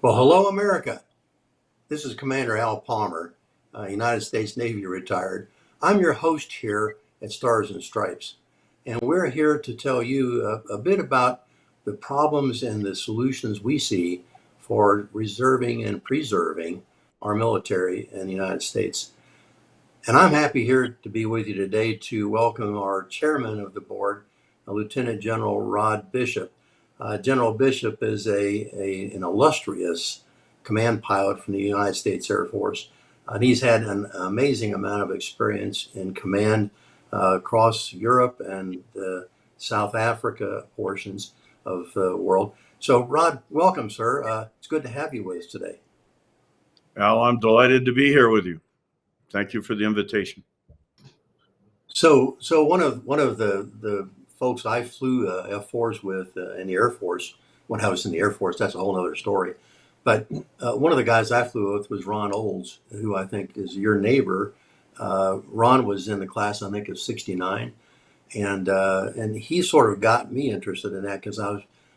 Well, hello, America. This is Commander Al Palmer, United States Navy retired. I'm your host here at Stars and Stripes, and we're here to tell you a bit about the problems and the solutions we see for reserving and preserving our military in the United States. And I'm happy here to be with you today to welcome our chairman of the board, Lieutenant General Rod Bishop. General Bishop is an illustrious command pilot from the United States Air Force. And he's had an amazing amount of experience in command across Europe and the South Africa portions of the world. So, Rod, welcome, sir. It's good to have you with us today. Al, I'm delighted to be here with you. Thank you for the invitation. So one of the folks I flew F-4s with in the Air Force when I was in the Air Force, that's a whole other story. But one of the guys I flew with was Ron Olds, who I think is your neighbor. Ron was in the class, I think, of '69, and he sort of got me interested in that because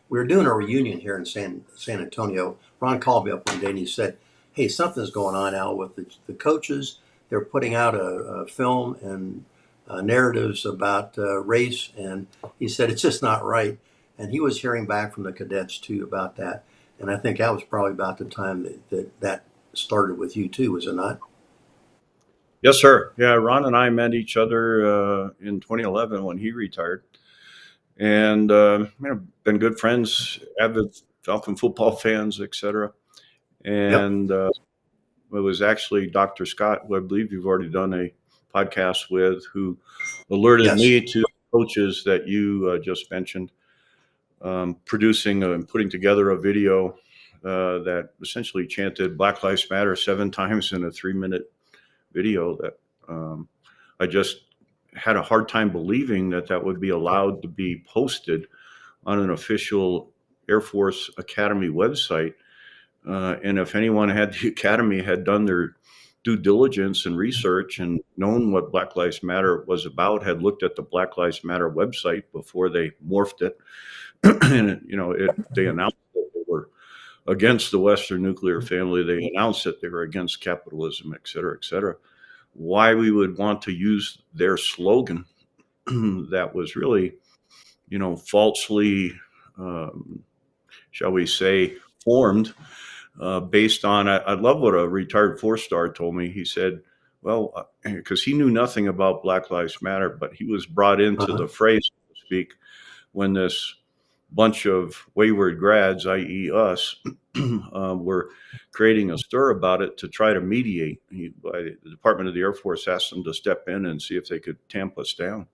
we were doing a reunion here in San Antonio. Ron called me up one day and he said, "Hey, something's going on, Al, with the coaches. They're putting out a film and narratives about race," and he said it's just not right. And he was hearing back from the cadets too about that. And I think that was probably about the time that started with you too, was it not? Yes, sir. Yeah, Ron and I met each other in 2011 when he retired, and been good friends, avid Falcon football fans, etc. And it was actually Dr. Scott, who I believe you've already done a podcast with, who alerted me to coaches that you just mentioned, producing and putting together a video that essentially chanted Black Lives Matter 7 times in a 3-minute video that I just had a hard time believing that would be allowed to be posted on an official Air Force Academy website. And if anyone at the Academy had done their due diligence and research and known what Black Lives Matter was about, had looked at the Black Lives Matter website before they morphed it, and they announced that they were against the Western nuclear family. They announced that they were against capitalism, et cetera, why we would want to use their slogan that was really, falsely, shall we say, formed based on, I love what a retired 4-star told me. He said, well, because he knew nothing about Black Lives Matter, but he was brought into the fray, so to speak, when this bunch of wayward grads, i.e. us, were creating a stir about it to try to mediate. The Department of the Air Force asked them to step in and see if they could tamp us down.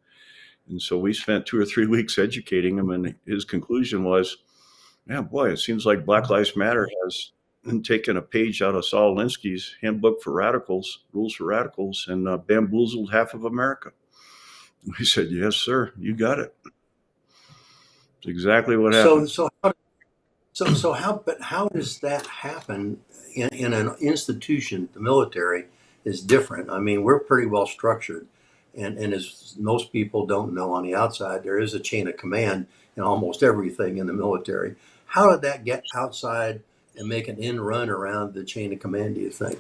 And so we spent 2 or 3 weeks educating him, and his conclusion was, yeah, boy, it seems like Black Lives Matter has taken a page out of Saul Alinsky's Handbook for Radicals, Rules for Radicals, and bamboozled half of America. We said, yes, sir, you got it. It's exactly what happened. So how does that happen in an institution? The military is different. I mean, we're pretty well structured, and as most people don't know on the outside, there is a chain of command in almost everything in the military. How did that get outside and make an end run around the chain of command, do you think?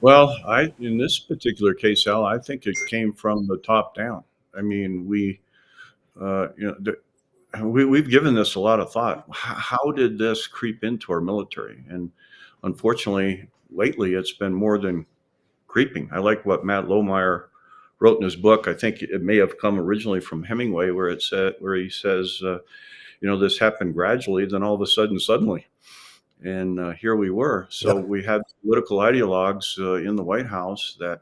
Well, in this particular case, Al, I think it came from the top down. I mean, we've given this a lot of thought. How did this creep into our military? And unfortunately, lately, it's been more than creeping. I like what Matt Lohmeyer wrote in his book. I think it may have come originally from Hemingway, where he says, this happened gradually, then all of a sudden, suddenly. And here we were. So we had political ideologues in the White House that,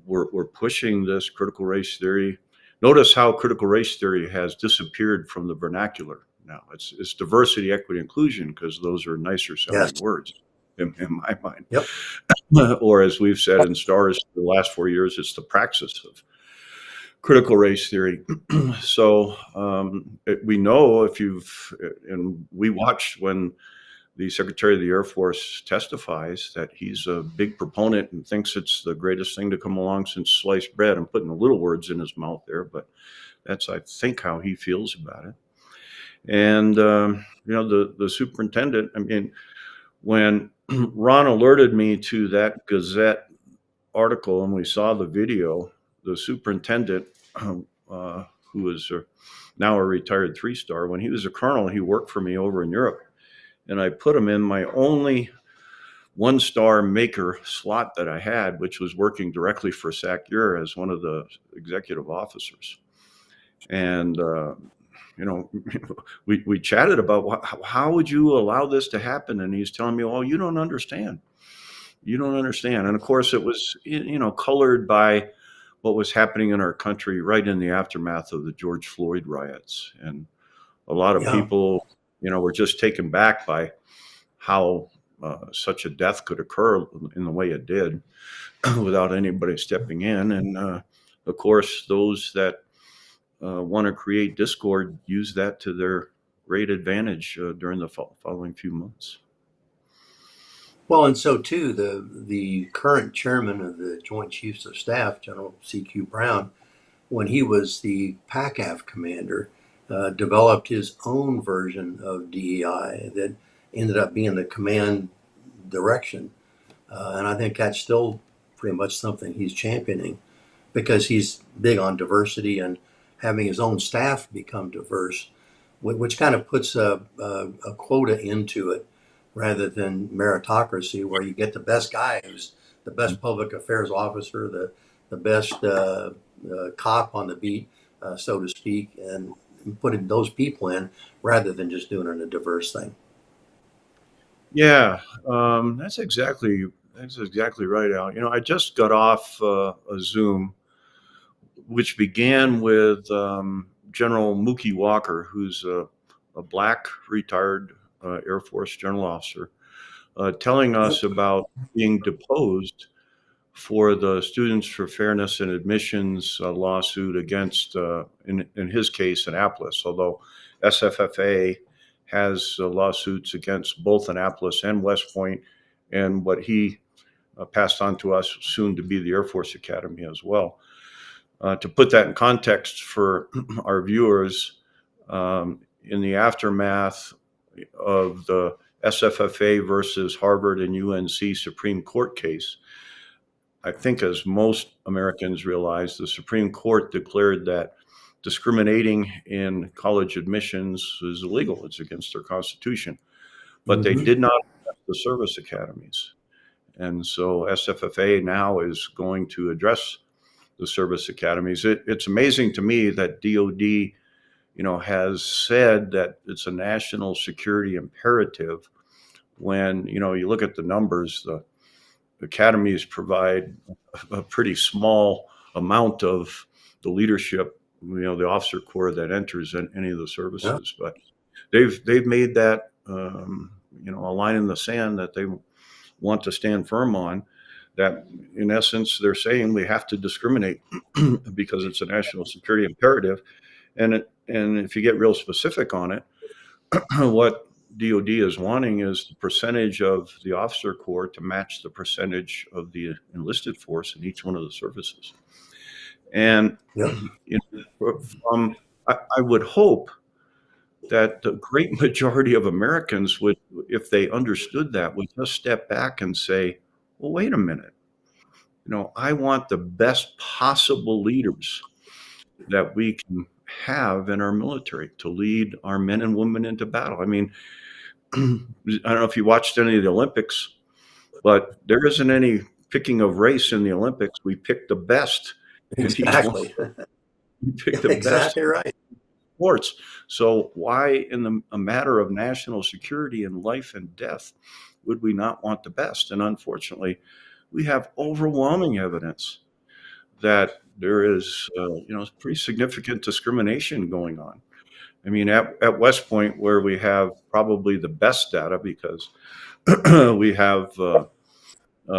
were pushing this critical race theory. Notice how critical race theory has disappeared from the vernacular now. It's diversity, equity, inclusion, because those are nicer sounding words in my mind. Or as we've said in STARS for the last 4 years, it's the praxis of critical race theory. So we know and we watched when the Secretary of the Air Force testifies that he's a big proponent and thinks it's the greatest thing to come along since sliced bread. I'm putting the little words in his mouth there, but that's, I think, how he feels about it. And the superintendent. I mean, when Ron alerted me to that Gazette article and we saw the video, the superintendent, who is now a retired 3-star, when he was a colonel, he worked for me over in Europe, and I put him in my only 1-star maker slot that I had, which was working directly for SACUR as one of the executive officers. And we chatted about how would you allow this to happen, and he's telling me, "Oh, you don't understand. You don't understand." And of course, it was colored by what was happening in our country right in the aftermath of the George Floyd riots, and a lot of Yeah. people, were just taken back by how such a death could occur in the way it did without anybody stepping in. And of course, those that want to create discord use that to their great advantage during the following few months. Well, and so too, the current chairman of the Joint Chiefs of Staff, General C.Q. Brown, when he was the PACAF commander, developed his own version of DEI that ended up being the command direction. And I think that's still pretty much something he's championing because he's big on diversity and having his own staff become diverse, which kind of puts a quota into it rather than meritocracy, where you get the best guy who's the best public affairs officer, the best cop on the beat, so to speak, and putting those people in rather than just doing it a diverse thing. Yeah, that's exactly right, Al. I just got off a Zoom, which began with General Mookie Walker, who's a black retired Air Force general officer, telling us about being deposed for the Students for Fairness and Admissions lawsuit against, in his case, Annapolis, although SFFA has lawsuits against both Annapolis and West Point, and what he passed on to us, soon to be the Air Force Academy as well. To put that in context for our viewers, in the aftermath of the SFFA versus Harvard and UNC Supreme Court case, I think as most Americans realize, the Supreme Court declared that discriminating in college admissions is illegal. It's against their Constitution. But they did not address the service academies. And so SFFA now is going to address the service academies. It's amazing to me that DOD, has said that it's a national security imperative when, you look at the numbers, the academies provide a pretty small amount of the leadership, the officer corps that enters in any of the services. Yeah. But they've made that, a line in the sand that they want to stand firm on, that in essence, they're saying we have to discriminate because it's a national security imperative. And if you get real specific on it, what DOD is wanting is the percentage of the officer corps to match the percentage of the enlisted force in each one of the services. And I would hope that the great majority of Americans would, if they understood that, would just step back and say, well, wait a minute. I want the best possible leaders that we can have in our military to lead our men and women into battle. I mean, I don't know if you watched any of the Olympics, but there isn't any picking of race in the Olympics. We pick the best. Exactly. We pick the exactly best right. Sports. So why, in a matter of national security and life and death, would we not want the best? And unfortunately, we have overwhelming evidence that there is, pretty significant discrimination going on. I mean, at West Point, where we have probably the best data because we have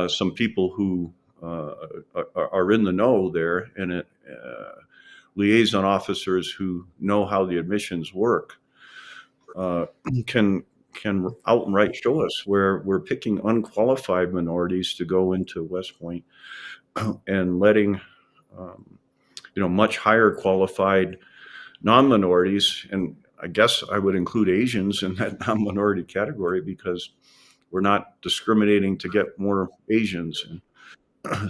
some people who are in the know there, and liaison officers who know how the admissions work can outright show us where we're picking unqualified minorities to go into West Point and letting much higher qualified non-minorities. And I guess I would include Asians in that non-minority category because we're not discriminating to get more Asians,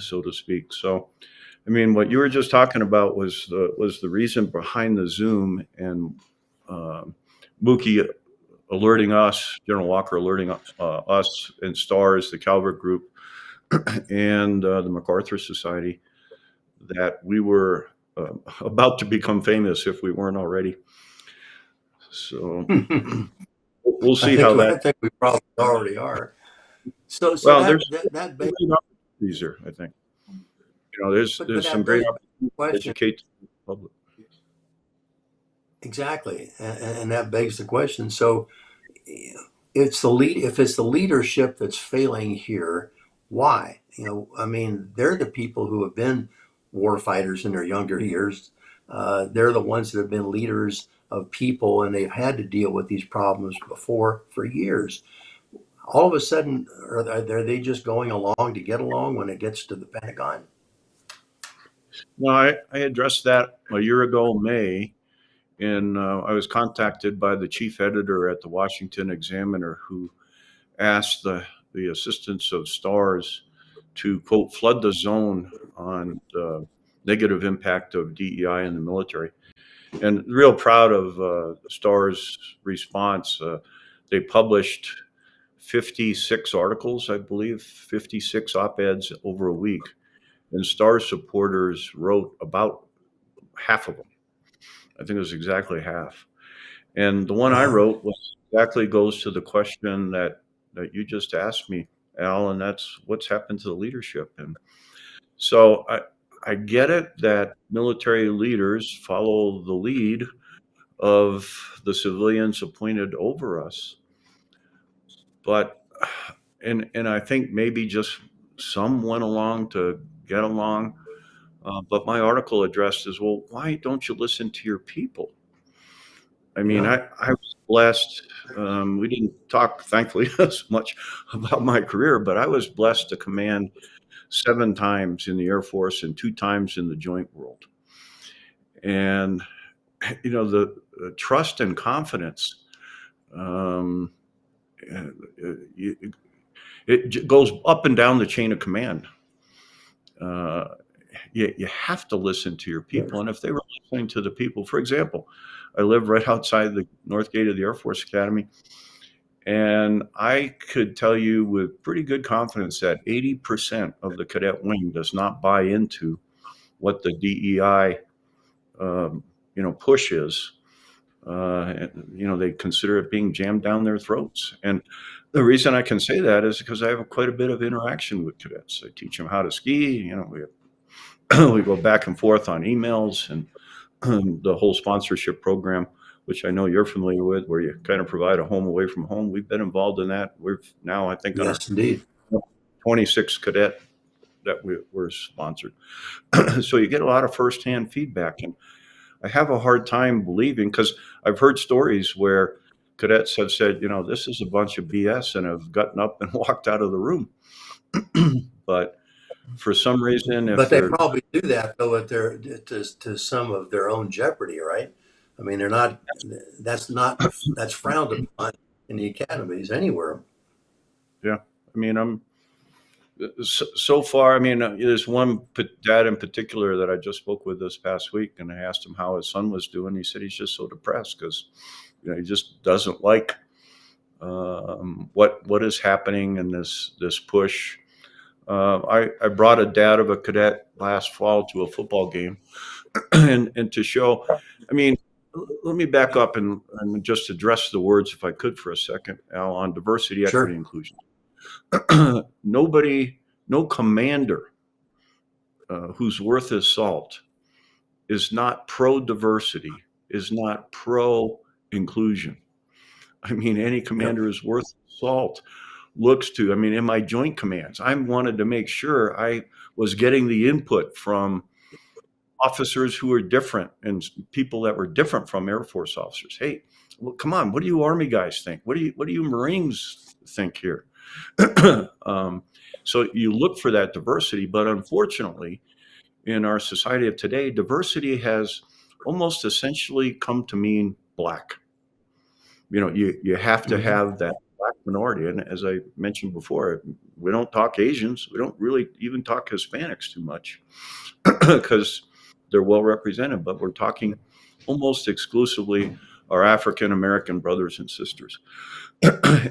so to speak. So, I mean, what you were just talking about was the reason behind the Zoom, and Mookie alerting us, General Walker alerting us and STARS, the Calvert Group, and the MacArthur Society, that we were about to become famous if we weren't already. So we'll see how I that. think we probably already are. So Well, there's that begs, great opportunities there, I think. There's but some that great begs the opportunities to question. educate the public. Exactly, and that begs the question. So it's the lead. If it's the leadership that's failing here, why? I mean, they're the people who have been war fighters in their younger years. They're the ones that have been leaders of people, and they've had to deal with these problems before for years. All of a sudden, are they just going along to get along when it gets to the Pentagon? No, I addressed that a year ago, May, and I was contacted by the chief editor at the Washington Examiner, who asked the assistants of STARS to, quote, flood the zone on the negative impact of DEI in the military. And real proud of STARS' response. They published 56 articles, I believe, 56 op-eds over a week. And STARS supporters wrote about half of them. I think it was exactly half. And the one I wrote exactly goes to the question that you just asked me, Al, and that's what's happened to the leadership. And so I get it that military leaders follow the lead of the civilians appointed over us. But, and I think maybe just some went along to get along. But my article addressed is, well, why don't you listen to your people? I mean, Yeah. I was blessed. We didn't talk, thankfully, as much about my career, but I was blessed to command 7 times in the Air Force and 2 times in the joint world. And, the trust and confidence, it goes up and down the chain of command. You have to listen to your people. And if they were listening to the people, for example, I live right outside the North Gate of the Air Force Academy, and I could tell you with pretty good confidence that 80% of the cadet wing does not buy into what the DEI, push is. They consider it being jammed down their throats. And the reason I can say that is because I have quite a bit of interaction with cadets. I teach them how to ski. We go back and forth on emails, and the whole sponsorship program, which I know you're familiar with, where you kind of provide a home away from home. We've been involved in that. We're now, I think, on our Yes, indeed. 26th cadet that we're sponsored. So you get a lot of firsthand feedback. And I have a hard time believing, because I've heard stories where cadets have said, this is a bunch of BS, and have gotten up and walked out of the room. But for some reason, if But they they're probably do that though at their to some of their own jeopardy, right? I mean, they're not. That's frowned upon in the academies anywhere. yeah, I mean, so far, I mean, there's one dad in particular that I just spoke with this past week, and I asked him how his son was doing. He said he's just so depressed because, he just doesn't like what is happening in this push. I brought a dad of a cadet last fall to a football game, and to show, I mean, let me back up and just address the words, if I could, for a second, Al, on diversity, Sure. equity, inclusion. No commander whose worth is salt is not pro-diversity, is not pro-inclusion. I mean, any commander is worth salt looks to, I mean, in my joint commands, I wanted to make sure I was getting the input from officers who are different and people that were different from Air Force officers. Hey, well, come on, what do you Army guys think? What do you Marines think here? So you look for that diversity, but unfortunately, in our society of today, diversity has almost essentially come to mean black. you have to Mhm. have that black minority. And as I mentioned before, we don't talk Asians. We don't really even talk Hispanics too much because they're well represented, but we're talking almost exclusively our African American brothers and sisters.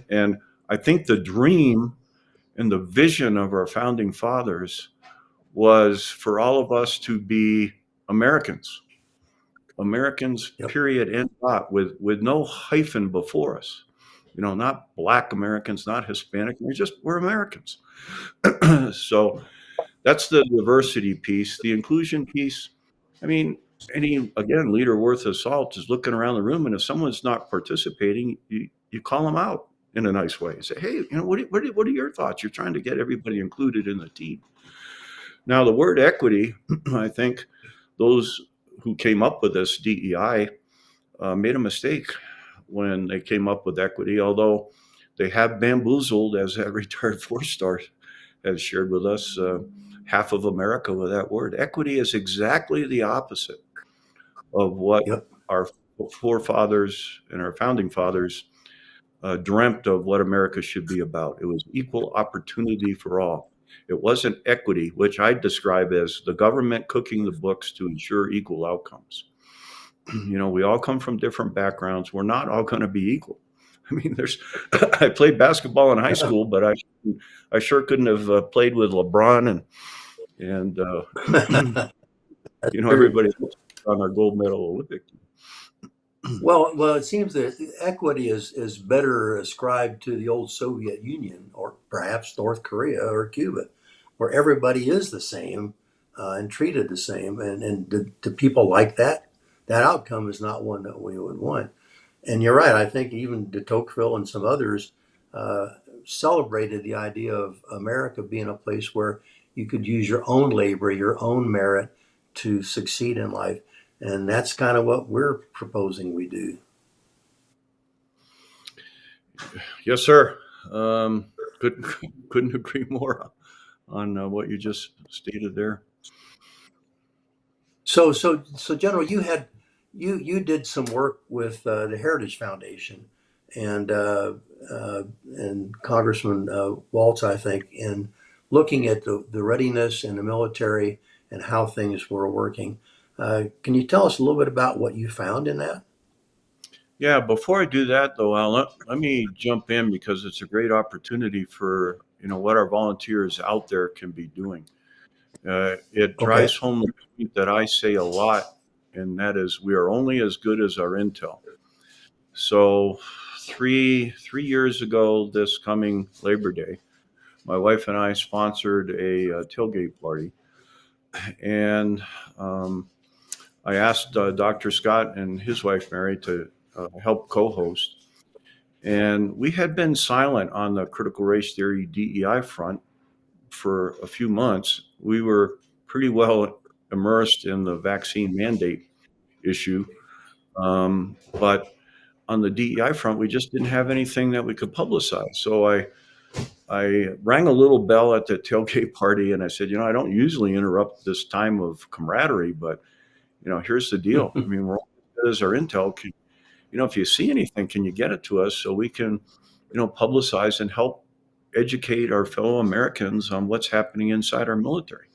And I think the dream and the vision of our founding fathers was for all of us to be Americans, Americans, Yep. period, end dot, with no hyphen before us. Not Black Americans, not Hispanic. We're Americans. So that's the diversity piece. The inclusion piece. I mean, any again leader worth his salt is looking around the room, and if someone's not participating, you call them out in a nice way. You say, hey, what are your thoughts? You're trying to get everybody included in the team. Now, the word equity, I think those who came up with this DEI made a mistake when they came up with equity, although they have bamboozled, as that retired four-star has shared with us, half of America with that word. Equity is exactly the opposite of what Yep. our forefathers and our founding fathers dreamt of what America should be about. It was equal opportunity for all. It wasn't equity, which I describe as the government cooking the books to ensure equal outcomes. We all come from different backgrounds. We're not all going to be equal. I mean, I played basketball in high school, but I sure couldn't have played with LeBron and That's true. everybody else on our gold medal Olympic team. Well, it seems that equity is better ascribed to the old Soviet Union or perhaps North Korea or Cuba, where everybody is the same and treated the same. And to people like that, that outcome is not one that we would want. And you're right. I think even de Tocqueville and some others uh, celebrated the idea of America being a place where you could use your own labor, your own merit to succeed in life. And that's kind of what we're proposing we do. Yes, sir. Couldn't couldn't agree more on what you just stated there. So, General, you did some work with the Heritage Foundation and uh, and Congressman Waltz, I think, in looking at the readiness in the military and how things were working. Can you tell us a little bit about what you found in that? Yeah, before I do that though, Al, let me jump in because it's a great opportunity for what our volunteers out there can be doing. It Okay. drives home the point that I say a lot, and that is we are only as good as our intel. So three years ago, this coming Labor Day, my wife and I sponsored a tailgate party, and I asked Dr. Scott and his wife Mary to help co-host. And we had been silent on the critical race theory DEI front for a few months. We were pretty well immersed in the vaccine mandate issue. But on the DEI front, we just didn't have anything that we could publicize. So I rang a little bell at the tailgate party and I said, I don't usually interrupt this time of camaraderie, but here's the deal. I mean, we're all as good as our intel. If you see anything, can you get it to us so we can, publicize and help educate our fellow Americans on what's happening inside our military?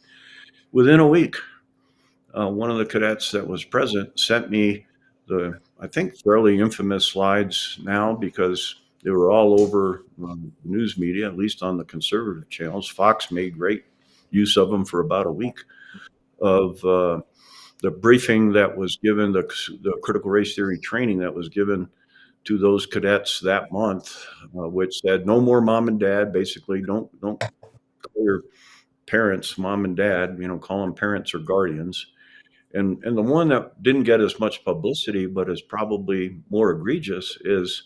Within a week, one of the cadets that was present sent me I think, fairly infamous slides now because they were all over news media, at least on the conservative channels. Fox made great use of them for about a week of the briefing that was given, the critical race theory training that was given to those cadets that month, which said no more mom and dad. Basically, don't call your parents mom and dad. Call them parents or guardians. And the one that didn't get as much publicity, but is probably more egregious, is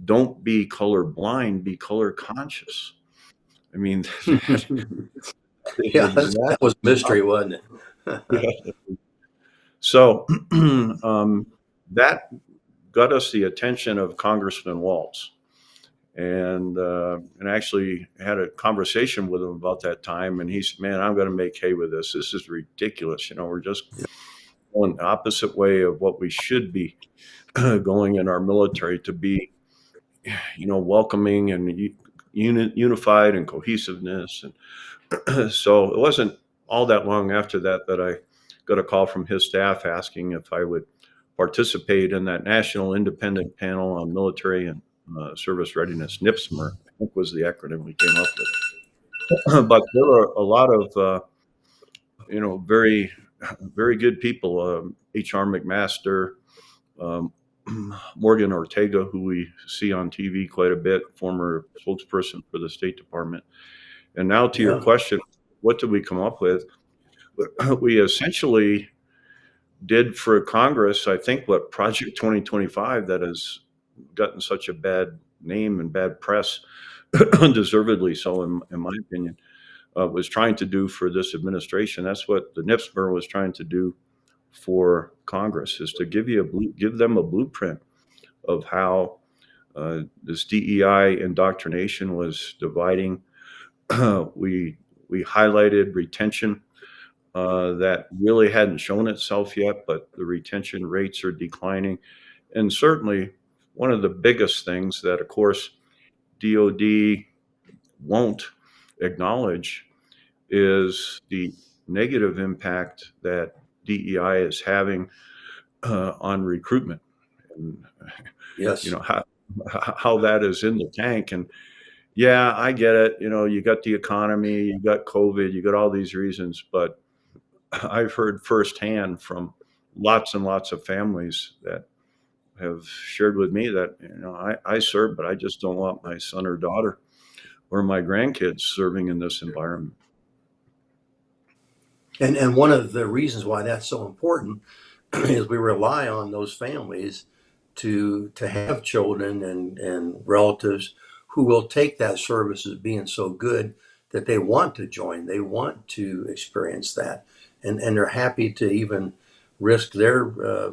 don't be color blind, be color conscious. I mean, that is Yeah, that exactly. was a mystery, wasn't it? Yeah. So that got us the attention of Congressman Waltz, and actually had a conversation with him about that time. And he said, "Man, I'm going to make hay with this. This is ridiculous. We're just going the opposite way of what we should be." going in our military to be, welcoming and unified and cohesiveness. And so it wasn't all that long after that I got a call from his staff asking if I would participate in that National Independent Panel on Military and Service Readiness, NIPSMR, I think was the acronym we came up with. But there were a lot of, very, very good people. H.R. McMaster, um, Morgan Ortega, who we see on TV quite a bit, former spokesperson for the State Department. And now to your Yeah. question, what did we come up with? We essentially did for Congress, I think, what Project 2025 that has gotten such a bad name and bad press, undeservedly so, in my opinion, was trying to do for this administration. That's what the NIPSMR was trying to do for Congress, is to give them a blueprint of how this DEI indoctrination was dividing. we highlighted retention that really hadn't shown itself yet, but the retention rates are declining. And certainly one of the biggest things that, of course, DOD won't acknowledge is the negative impact that DEI is having on recruitment, and Yes. how that is in the tank. And yeah, I get it. You got the economy, you got COVID, you got all these reasons, but I've heard firsthand from lots and lots of families that have shared with me that, I serve, but I just don't want my son or daughter or my grandkids serving in this environment. And one of the reasons why that's so important is we rely on those families to have children and relatives who will take that service as being so good that they want to join, they want to experience that, and they're happy to even risk their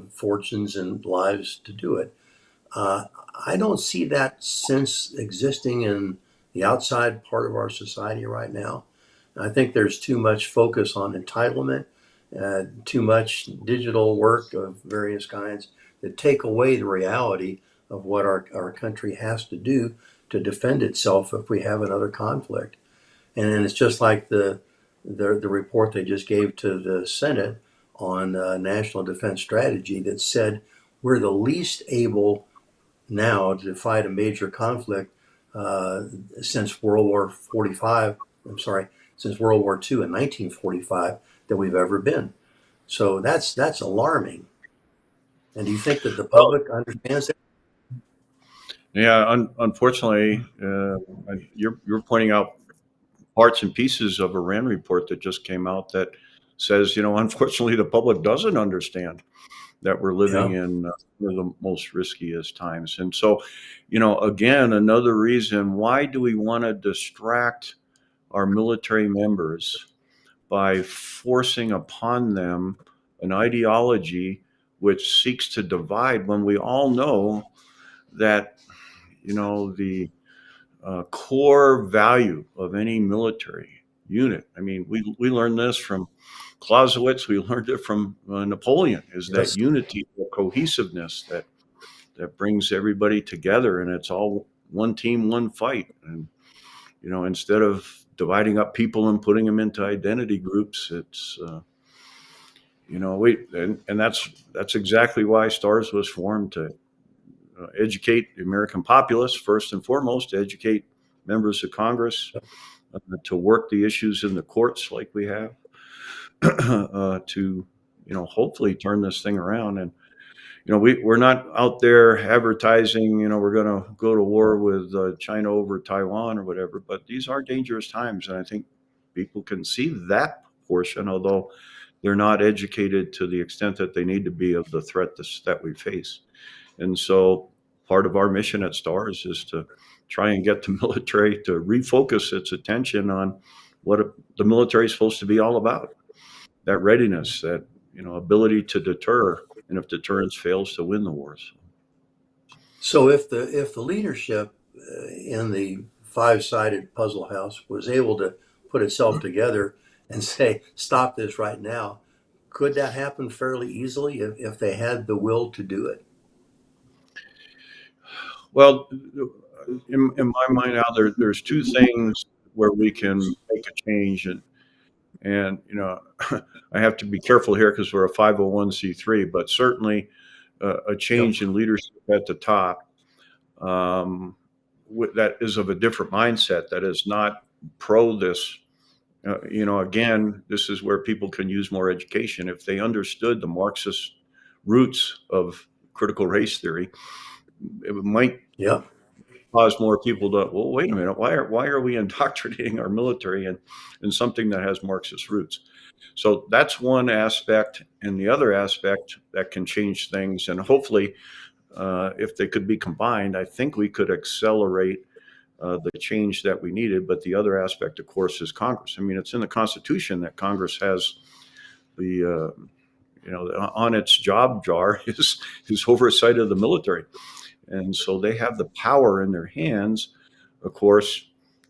fortunes and lives to do it. I don't see that sense existing in the outside part of our society right now. I think there's too much focus on entitlement, too much digital work of various kinds that take away the reality of what our country has to do to defend itself if we have another conflict. And then it's just like the report they just gave to the Senate on national defense strategy that said we're the least able now to fight a major conflict since World War 45. I'm sorry, since World War II in 1945 that we've ever been. So that's alarming. And do you think that the Well, public understands that? yeah, unfortunately, you're pointing out parts and pieces of a RAND report that just came out that says, unfortunately, the public doesn't understand that we're living Yeah. in one of the most riskiest times. And so, again, another reason why do we want to distract our military members by forcing upon them an ideology which seeks to divide, when we all know that, the core value of any military unit. I mean, we learned this from Clausewitz. We learned it from Napoleon. Is that Yes. unity, the cohesiveness that brings everybody together, and it's all one team, one fight. And instead of dividing up people and putting them into identity groups, it's and that's exactly why STARS was formed, to educate the American populace first and foremost, to educate members of Congress, to work the issues in the courts like we have, to hopefully turn this thing around. And we're not out there advertising we're going to go to war with China over Taiwan or whatever, but these are dangerous times, and I think people can see that portion, although they're not educated to the extent that they need to be of the threat that we face. And so part of our mission at STARS is to try and get the military to refocus its attention on what the military is supposed to be all about. That readiness, that ability to deter, and if deterrence fails, to win the wars. So if the leadership in the five-sided puzzle house was able to put itself together and say, stop this right now, could that happen fairly easily if they had the will to do it? Well, in my mind now, there's two things where we can make a change, and I have to be careful here because we're a 501c3, but certainly a Yep. change in leadership at the top um, that is of a different mindset, that is not pro this. Again, this is where people can use more education. If they understood the Marxist roots of critical race theory, it might Yep. cause more people to, well, wait a minute, why are we indoctrinating our military in something that has Marxist roots? So that's one aspect, and the other aspect that can change things, and hopefully, if they could be combined, I think we could accelerate the change that we needed. But the other aspect, of course, is Congress. I mean, it's in the Constitution that Congress has the on its job jar is oversight of the military, and so they have the power in their hands. Of course,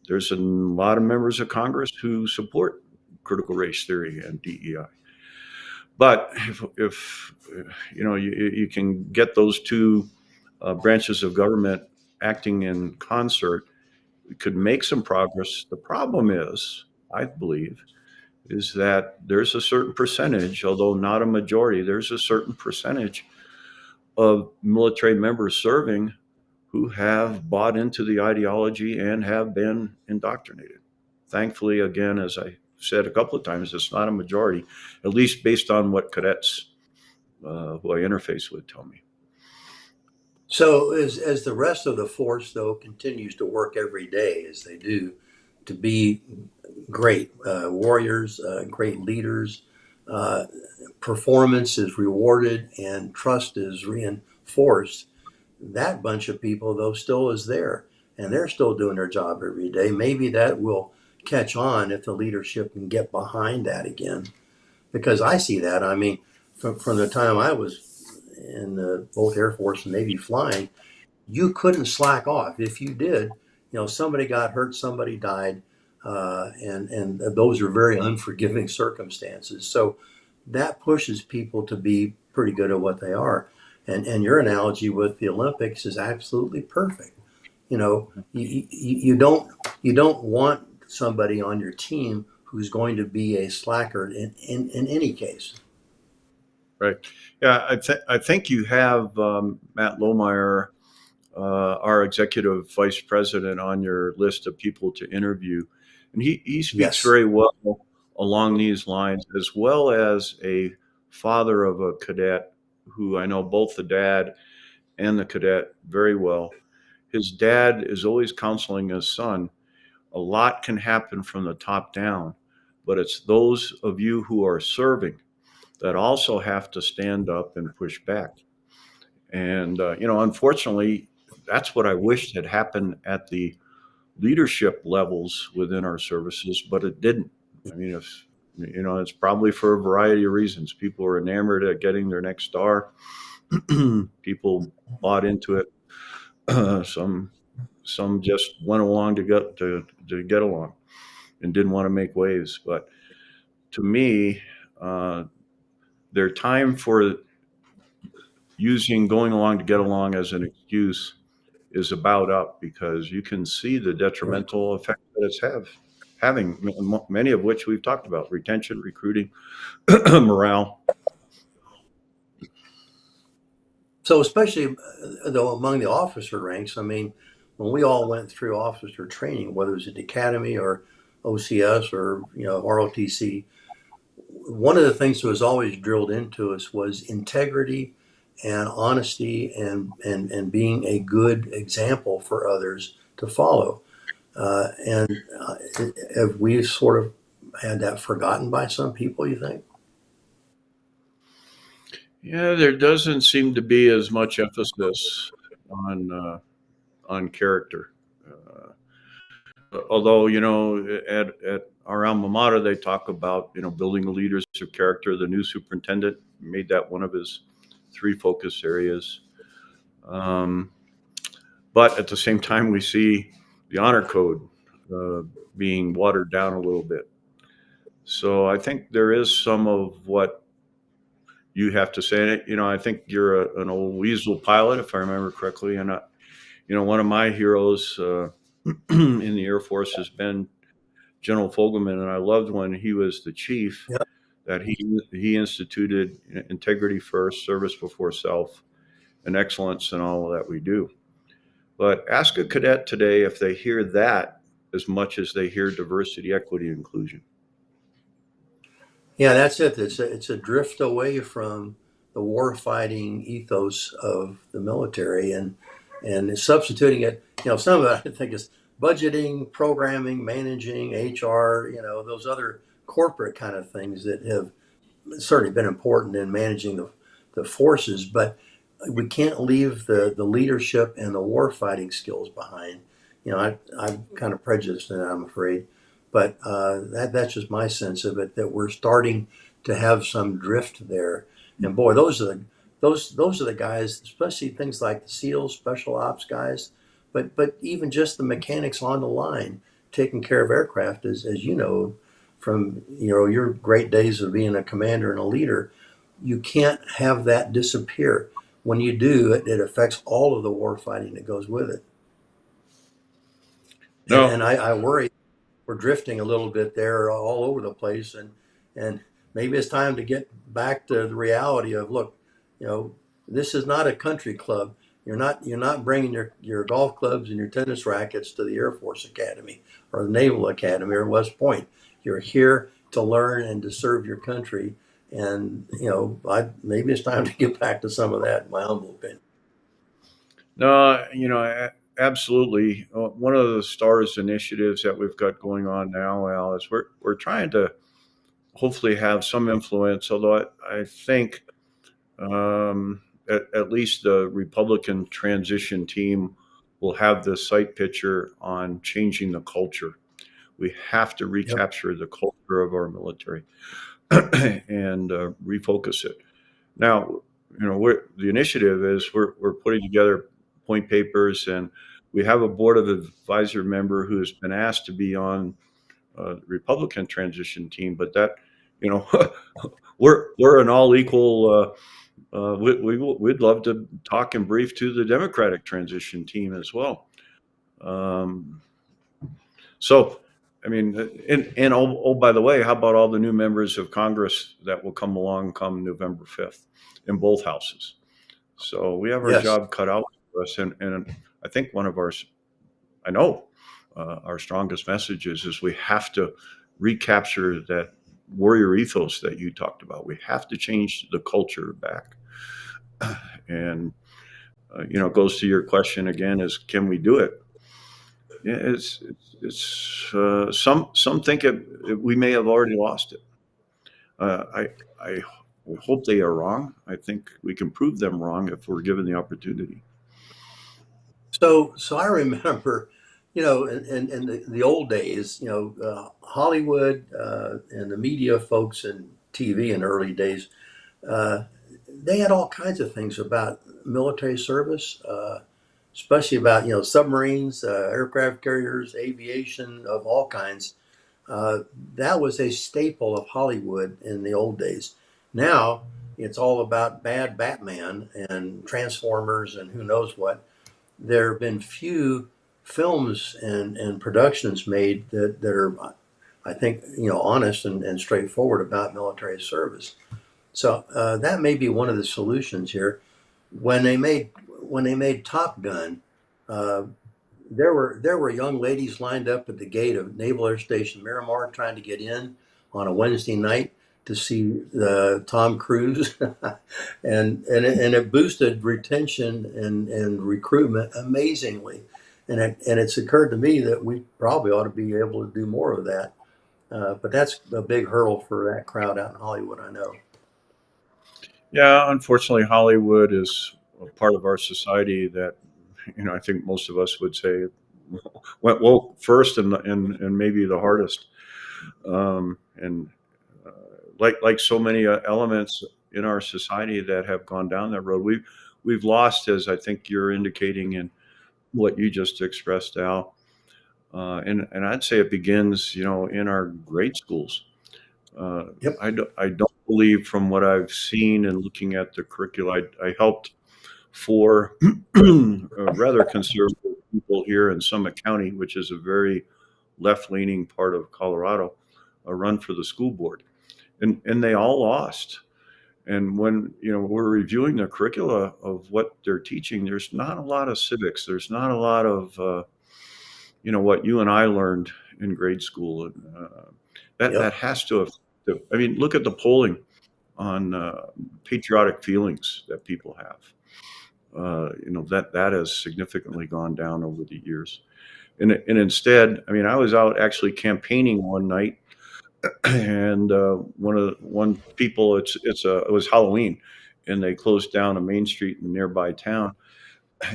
there's a lot of members of Congress who support critical race theory and DEI. But if you can get those two branches of government acting in concert, we could make some progress. The problem is, I believe, is that there's a certain percentage, although not a majority, there's a certain percentage of military members serving who have bought into the ideology and have been indoctrinated. Thankfully, again, as I said a couple of times, it's not a majority, at least based on what cadets who I interface with tell me. So as the rest of the force, though, continues to work every day as they do to be great warriors, great leaders, uh, performance is rewarded and trust is reinforced. That bunch of people, though, still is there, and they're still doing their job every day. Maybe that will catch on if the leadership can get behind that again, because I see that. I mean, from the time I was in both Air Force and Navy flying, you couldn't slack off. If you did, somebody got hurt, somebody died, and those are very unforgiving circumstances. So that pushes people to be pretty good at what they are. And your analogy with the Olympics is absolutely perfect. You don't want somebody on your team who's going to be a slacker in any case. Right. Yeah, I think you have Matt Lohmeyer, our executive vice president, on your list of people to interview. And he speaks Yes. very well along these lines, as well as a father of a cadet who I know both the dad and the cadet very well. His dad is always counseling his son. A lot can happen from the top down, but it's those of you who are serving that also have to stand up and push back. And, unfortunately, that's what I wished had happened at the leadership levels within our services, but it didn't. I mean, if, it's probably for a variety of reasons. People are enamored at getting their next star. People bought into it. Some just went along to get along and didn't want to make waves. But to me, their time for using going along to get along as an excuse is about up, because you can see the Right. detrimental effect that it's having, many of which we've talked about: retention, recruiting, morale. So especially though among the officer ranks, I mean, when we all went through officer training, whether it was at the academy or OCS or ROTC, one of the things that was always drilled into us was integrity and honesty and being a good example for others to follow. And have we sort of had that forgotten by some people, you think? Yeah, there doesn't seem to be as much emphasis on character. Although, at our alma mater, they talk about building the leaders of character. The new superintendent made that one of his three focus areas. Um, but at the same time, we see the honor code uh, being watered down a little bit. So I think there is some of what you have to say. I think you're an old weasel pilot, if I remember correctly, and One of my heroes in the Air Force has been General Fogelman, and I loved when he was the chief Yep. that he instituted integrity first, service before self, and excellence in all that we do. But ask a cadet today if they hear that as much as they hear diversity, equity, inclusion. Yeah, that's it. It's a drift away from the war-fighting ethos of the military, and substituting it. Some of it I think is budgeting, programming, managing, HR. Those other corporate kind of things that have certainly been important in managing the forces, but we can't leave the leadership and the war fighting skills behind. I'm kind of prejudiced in that, I'm afraid, but that's just my sense of it, that we're starting to have some drift there. And boy, those are the guys, especially things like the SEALs, special ops guys, but even just the mechanics on the line taking care of aircraft, as you know, from your great days of being a commander and a leader. You can't have that disappear. When you do, it affects all of the war fighting that goes with it. And No, I worry we're drifting a little bit there all over the place, and maybe it's time to get back to the reality of, look, this is not a country club. You're not bringing your golf clubs and your tennis rackets to the Air Force Academy or the Naval Academy or West Point. You're here to learn and to serve your country, and maybe it's time to get back to some of that, in my humble opinion. no, absolutely. One of the STARS initiatives that we've got going on now, Al, is we're trying to hopefully have some influence. Although I think at least the Republican transition team will have the sight picture on changing the culture. We have to Yep. recapture the culture of our military and refocus it. Now, the initiative is we're putting together point papers, and we have a board of advisor member who has been asked to be on the Republican transition team, but that, we're an all equal. We'd love to talk and brief to the Democratic transition team as well. So, I mean, and by the way, how about all the new members of Congress that will come along come November 5th in both houses? So we have our Yes. job cut out for us, and I think our strongest messages is we have to recapture that warrior ethos that you talked about. We have to change the culture back. And, it goes to your question again, is can we do it? Yeah, it's some think we may have already lost it. I hope they are wrong. I think we can prove them wrong if we're given the opportunity. So I remember, in the old days, Hollywood and the media folks and TV in the early days, they had all kinds of things about military service, especially about submarines, aircraft carriers, aviation of all kinds. That was a staple of Hollywood in the old days. Now it's all about bad Batman and Transformers and who knows what. There have been few films and productions made that are, I think, honest and straightforward about military service. So that may be one of the solutions here. When they made Top Gun, uh, there were young ladies lined up at the gate of Naval Air Station Miramar trying to get in on a Wednesday night to see Tom Cruise, and it boosted retention and recruitment amazingly. And it's occurred to me that we probably ought to be able to do more of that. But that's a big hurdle for that crowd out in Hollywood, I know. Yeah, unfortunately, Hollywood is a part of our society that, I think most of us would say went woke first and maybe the hardest. And like so many elements in our society that have gone down that road, we've lost, as I think you're indicating in what you just expressed, Al. And I'd say it begins, in our grade schools. Yep. I don't believe, from what I've seen and looking at the curricula, I helped four rather conservative people here in Summit County, which is a very left-leaning part of Colorado, run for the school board, and they all lost. And when we're reviewing the curricula of what they're teaching, there's not a lot of civics. There's not a lot of what you and I learned in grade school. That has to have. I mean, look at the polling on patriotic feelings that people have. That has significantly gone down over the years. And instead, I mean, I was out actually campaigning one night, and one people, it was Halloween, and they closed down a main street in the nearby town.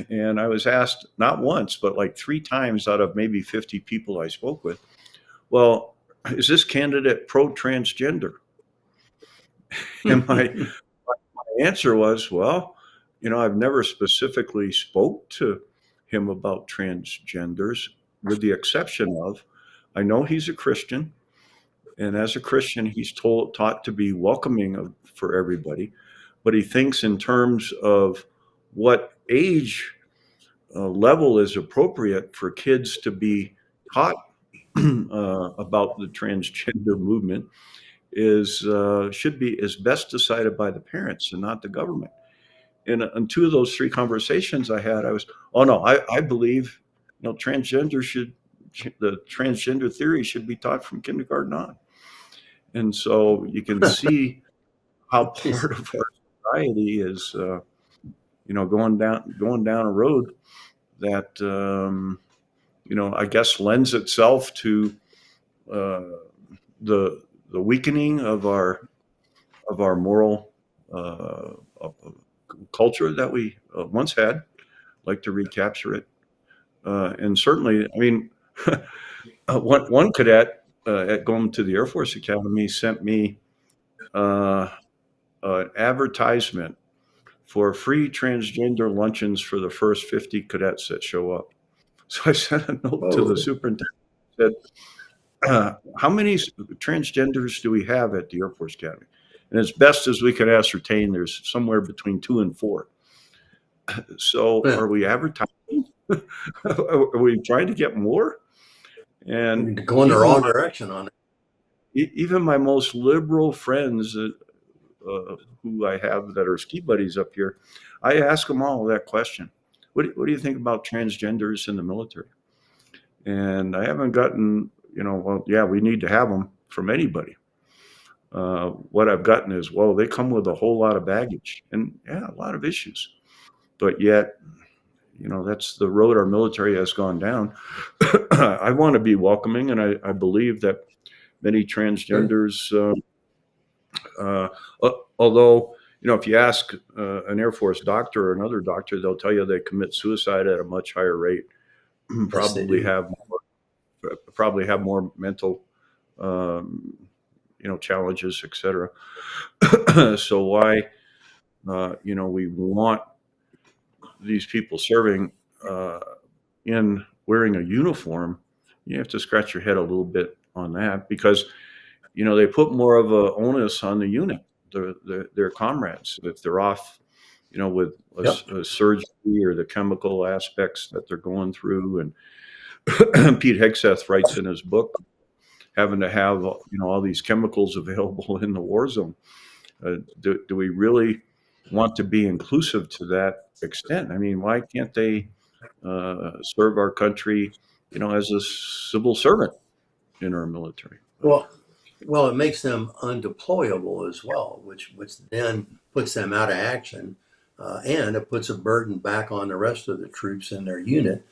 And I was asked not once, but like 3 times out of maybe 50 people I spoke with, well, is this candidate pro-transgender? And my answer was, well, I've never specifically spoke to him about transgenders, with the exception of, I know he's a Christian, and as a Christian, he's taught to be welcoming for everybody, but he thinks in terms of what age level is appropriate for kids to be taught about the transgender movement should be best decided by the parents and not the government. And on 2 of those 3 conversations I had, I believe the transgender theory should be taught from kindergarten on. And so you can see how part of our society is going down a road that I guess lends itself to the weakening of our moral culture that we once had. Like to recapture it, and certainly, I mean, one cadet at going to the Air Force Academy sent me an advertisement for free transgender luncheons for the first 50 cadets that show up. So I sent a note to the superintendent and said, how many transgenders do we have at the Air Force Academy? And as best as we could ascertain, there's somewhere between 2 and 4. So are we advertising? Are we trying to get more? And go in the wrong direction on it. Even my most liberal friends who I have that are ski buddies up here, I ask them all that question. What do you think about transgenders in the military? And I haven't gotten, well, yeah, we need to have them from anybody. What I've gotten is, well, they come with a whole lot of baggage and a lot of issues. But yet, that's the road our military has gone down. I want to be welcoming, and I believe that many transgenders, although, if you ask an Air Force doctor or another doctor, they'll tell you they commit suicide at a much higher rate, probably have more mental, challenges, et cetera. So why, we want these people serving in wearing a uniform, you have to scratch your head a little bit on that, because they put more of a onus on the unit, their comrades, if they're off with a surgery or the chemical aspects that they're going through. And Pete Hegseth writes in his book, having to have all these chemicals available in the war zone. Do we really want to be inclusive to that extent? I mean, why can't they serve our country, as a civil servant in our military? Well, it makes them undeployable as well, which then puts them out of action, and it puts a burden back on the rest of the troops in their unit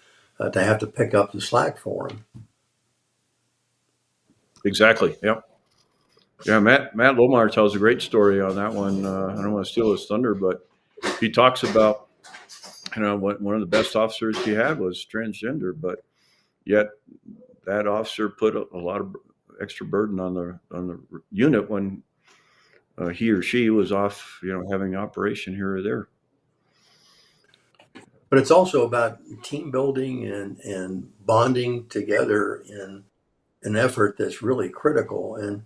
to have to pick up the slack for them. Exactly. Yep. Yeah, Matt Lomar tells a great story on that one. I don't want to steal his thunder, but he talks about, one of the best officers he had was transgender, but yet that officer put a lot of extra burden on the unit when he or she was off, having an operation here or there. But it's also about team building and bonding together in an effort that's really critical. And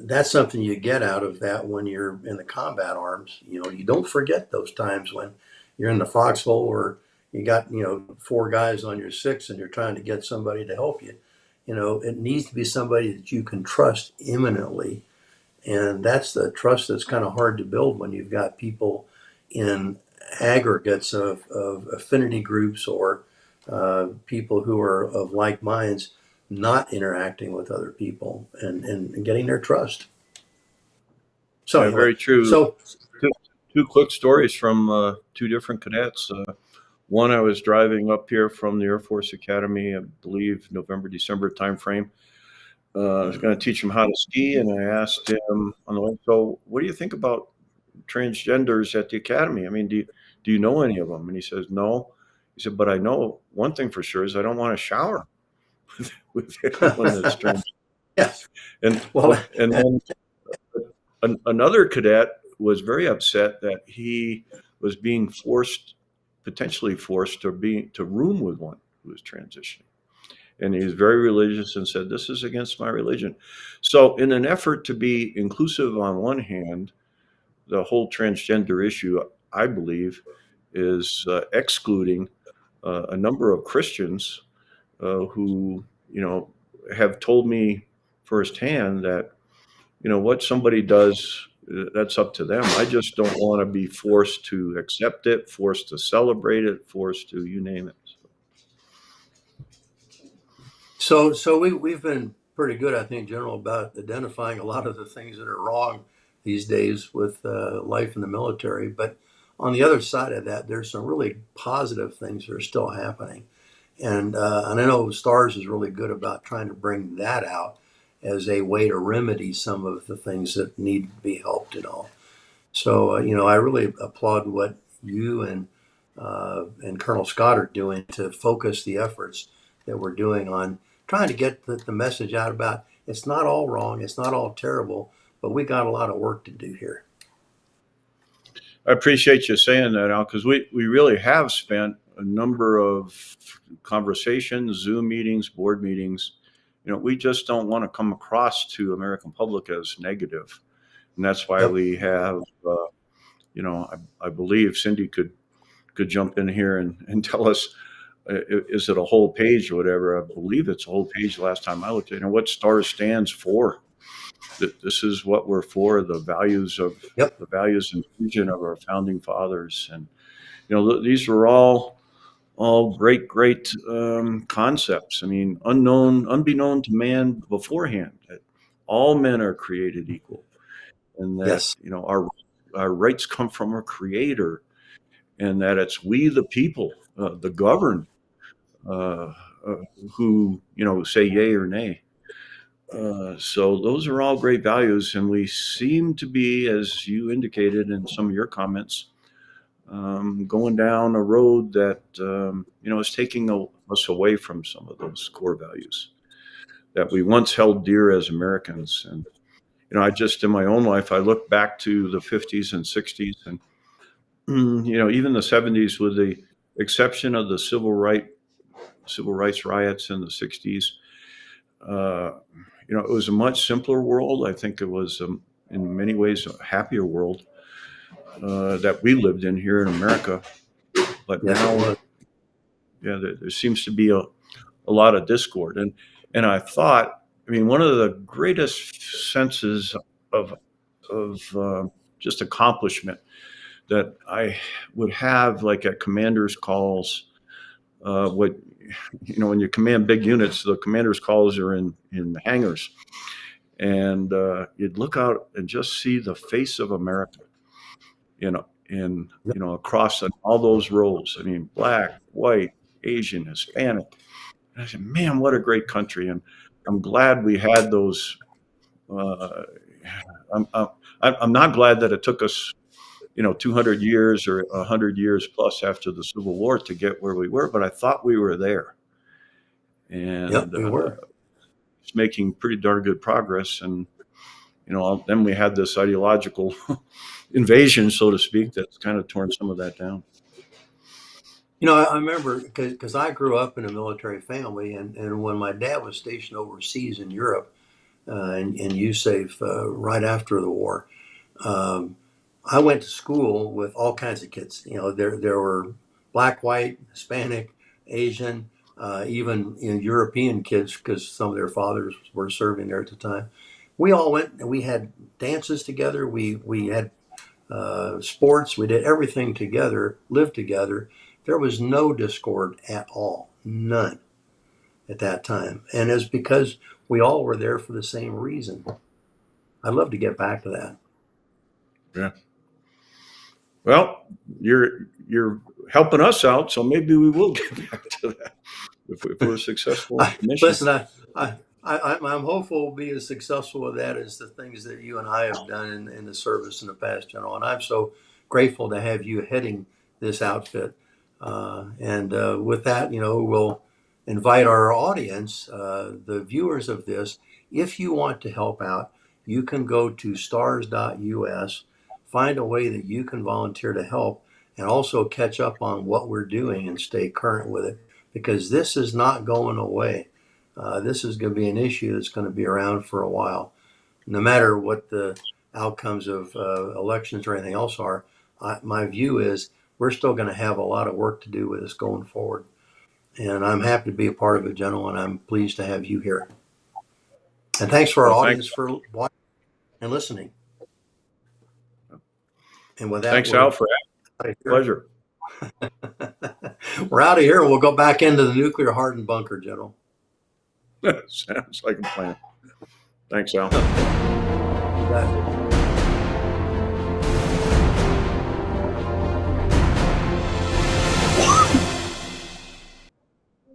that's something you get out of that when you're in the combat arms. You don't forget those times when you're in the foxhole or you got, four guys on your six and you're trying to get somebody to help you. It needs to be somebody that you can trust imminently. And that's the trust that's kind of hard to build when you've got people in aggregates of affinity groups or people who are of like minds not interacting with other people and getting their trust. So Yeah, anyway, very true. so Two, two quick stories from two different cadets. One, I was driving up here from the Air Force Academy, I believe November, December timeframe. I was going to teach him how to ski, and I asked him on the way, so what do you think about transgenders at the academy? I mean, do you know any of them? And he says, no. He said, but I know one thing for sure is I don't want to shower with anyone that's trans. yes, And well, and then another cadet was very upset that he was being forced, potentially forced, to room with one who was transitioning. And he was very religious and said, this is against my religion. So in an effort to be inclusive on one hand, the whole transgender issue, I believe, is excluding a number of Christians who, have told me firsthand that, what somebody does, that's up to them. I just don't want to be forced to accept it, forced to celebrate it, forced to, you name it. so we've been pretty good, I think, General, about identifying a lot of the things that are wrong these days with life in the military. But on the other side of that, there's some really positive things that are still happening. And I know STARS is really good about trying to bring that out as a way to remedy some of the things that need to be helped and all. So I really applaud what you and Colonel Scott are doing to focus the efforts that we're doing on trying to get the message out about it's not all wrong, it's not all terrible, but we got a lot of work to do here. I appreciate you saying that, Al, because we really have spent a number of conversations, Zoom meetings, board meetings. We just don't want to come across to American public as negative. And that's why Yep. we have, I believe Cindy could jump in here and tell us, is it a whole page or whatever? I believe it's a whole page last time I looked at it. And what STAR stands for. This is what we're for, the values Yep. and vision of our founding fathers. And, these were all great concepps. I mean, unbeknown to man beforehand, that all men are created equal, and that Yes. our rights come from our Creator, and that it's we the people, the governed, uh, uh, who say yay or nay. So those are all great values, and we seem to be, as you indicated in some of your comments, going down a road that is taking us away from some of those core values that we once held dear as Americans. And I just, in my own life, I look back to the 50s and 60s, and even the 70s, with the exception of the civil rights riots in the 60s. It was a much simpler world. I think it was, in many ways, a happier world that we lived in here in America. But Yes, now, it was. there seems to be a lot of discord. And I thought, I mean, one of the greatest senses of just accomplishment that I would have, like at commanders' calls, when you command big units, the commanders' calls are in hangars. And you'd look out and just see the face of America, across all those rows. I mean, black, white, Asian, Hispanic. And I said, man, what a great country. And I'm glad we had those. Uh, I'm not glad that it took us, 200 years or 100 years plus after the Civil War to get where we were, but I thought we were there. Yep, And we were. it's making pretty darn good progress. And, then we had this ideological invasion, so to speak, that's kind of torn some of that down. I remember because I grew up in a military family, and when my dad was stationed overseas in Europe in USAF right after the war, um, I went to school with all kinds of kids. There were black, white, Hispanic, Asian, even European kids, because some of their fathers were serving there at the time. We all went and we had dances together. We had sports. We did everything together, lived together. There was no discord at all, none at that time. And it's because we all were there for the same reason. I'd love to get back to that. Yeah. Well, you're helping us out, so maybe we will get back to that if we're successful in the mission. Listen, I'm hopeful we'll be as successful with that as the things that you and I have done in the service in the past, General. And I'm so grateful to have you heading this outfit. And with that, we'll invite our audience, the viewers of this. If you want to help out, you can go to stars.us, find a way that you can volunteer to help, and also catch up on what we're doing and stay current with it, because this is not going away. This is going to be an issue that's going to be around for a while. No matter what the outcomes of elections or anything else are, my view is we're still going to have a lot of work to do with this going forward. And I'm happy to be a part of it, General, and I'm pleased to have you here. And thanks for our audience for watching and listening. And with that, thanks, Al, for having me. Pleasure. We're out of here, and we'll go back into the nuclear hardened bunker, General. Sounds like a plan. Thanks, Al. You got it.